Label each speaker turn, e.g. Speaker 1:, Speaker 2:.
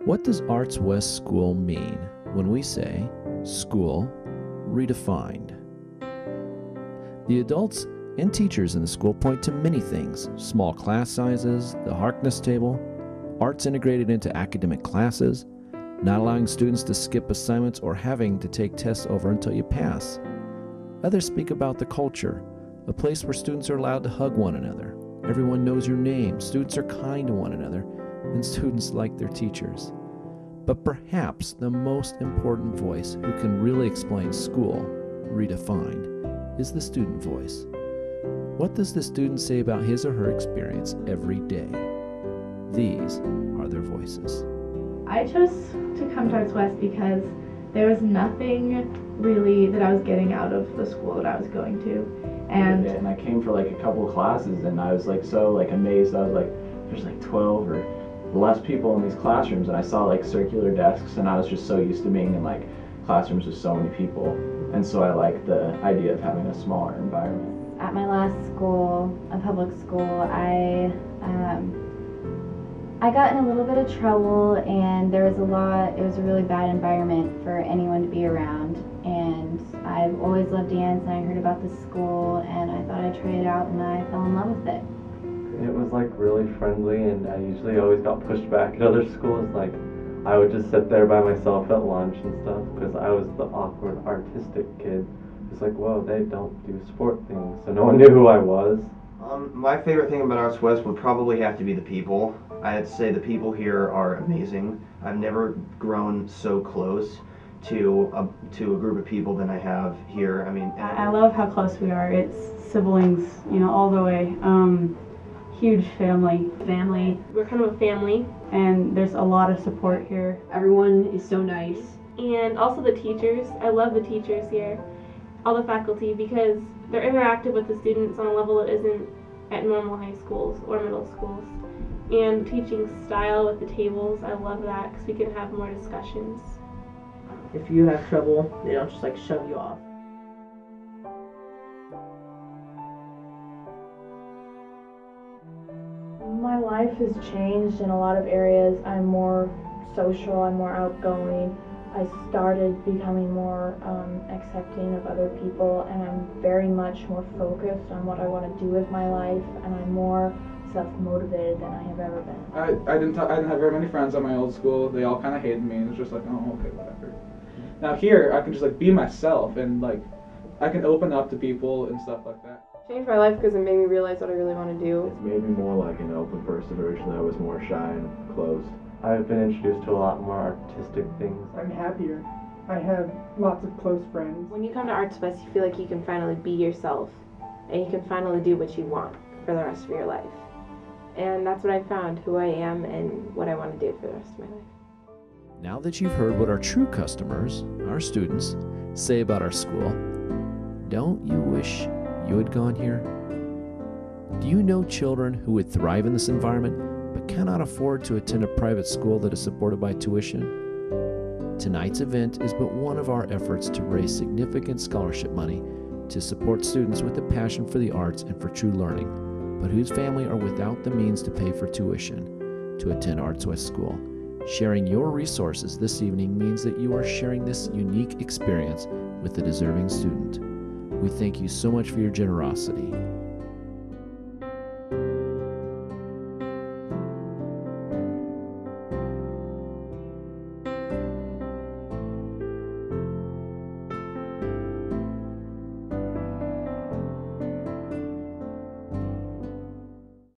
Speaker 1: What does Arts West School mean when we say school redefined? The adults and teachers in the school point to many things: small class sizes, the Harkness table, arts integrated into academic classes, not allowing students to skip assignments or having to take tests over until you pass. Others speak about the culture, a place where students are allowed to hug one another. Everyone knows your name, students are kind to one another, and students like their teachers. But perhaps the most important voice who can really explain school redefined is the student voice. What does the student say about his or her experience every day? These are their voices.
Speaker 2: I chose to come to Arts West because there was nothing really that I was getting out of the school that I was going to.
Speaker 3: And I came for like a couple of classes and I was like so like amazed. I was like, there's like 12 or less people in these classrooms, and I saw like circular desks, and I was just so used to being in like classrooms with so many people, and so I like the idea of having a smaller environment.
Speaker 4: At my last school, a public school, I got in a little bit of trouble, and it was a really bad environment for anyone to be around, and I've always loved dance, and I heard about this school, and I thought I'd try it out, and I fell in love with it.
Speaker 5: It was like really friendly, and I usually always got pushed back at other schools. Like I would just sit there by myself at lunch and stuff because I was the awkward artistic kid. It's like, whoa, they don't do sport things, so no one knew who I was.
Speaker 6: My favorite thing about Arts West would probably have to be the people. I had to say the people here are amazing. I've never grown so close to a group of people than I have here. I mean,
Speaker 7: I love how close we are. It's siblings, all the way. Huge family.
Speaker 8: We're kind of a family.
Speaker 7: And there's a lot of support here.
Speaker 9: Everyone is so nice.
Speaker 8: And also the teachers. I love the teachers here. All the faculty, because they're interactive with the students on a level that isn't at normal high schools or middle schools. And the teaching style with the tables, I love that because we can have more discussions.
Speaker 9: If you have trouble, they don't just like shove you off.
Speaker 2: My life has changed in a lot of areas. I'm more social, I'm more outgoing. I started becoming more accepting of other people, and I'm very much more focused on what I want to do with my life, and I'm more self-motivated than I have ever been.
Speaker 10: I didn't have very many friends at my old school. They all kind of hated me, and it's just like, oh, okay, whatever. Now here, I can just like be myself, and like I can open up to people and stuff like that.
Speaker 11: Changed my life because it made me realize what I really want to do.
Speaker 5: It's made me more like an open person version that was more shy and closed. I've been introduced to a lot more artistic things.
Speaker 12: I'm happier. I have lots of close friends.
Speaker 8: When you come to Arts West, you feel like you can finally be yourself, and you can finally do what you want for the rest of your life. And that's what I found, who I am and what I want to do for the rest of my life.
Speaker 1: Now that you've heard what our true customers, our students, say about our school, don't you wish you had gone here? Do you know children who would thrive in this environment but cannot afford to attend a private school that is supported by tuition? Tonight's event is but one of our efforts to raise significant scholarship money to support students with a passion for the arts and for true learning, but whose family are without the means to pay for tuition to attend Arts West School. Sharing your resources this evening means that you are sharing this unique experience with a deserving student. We thank you so much for your generosity.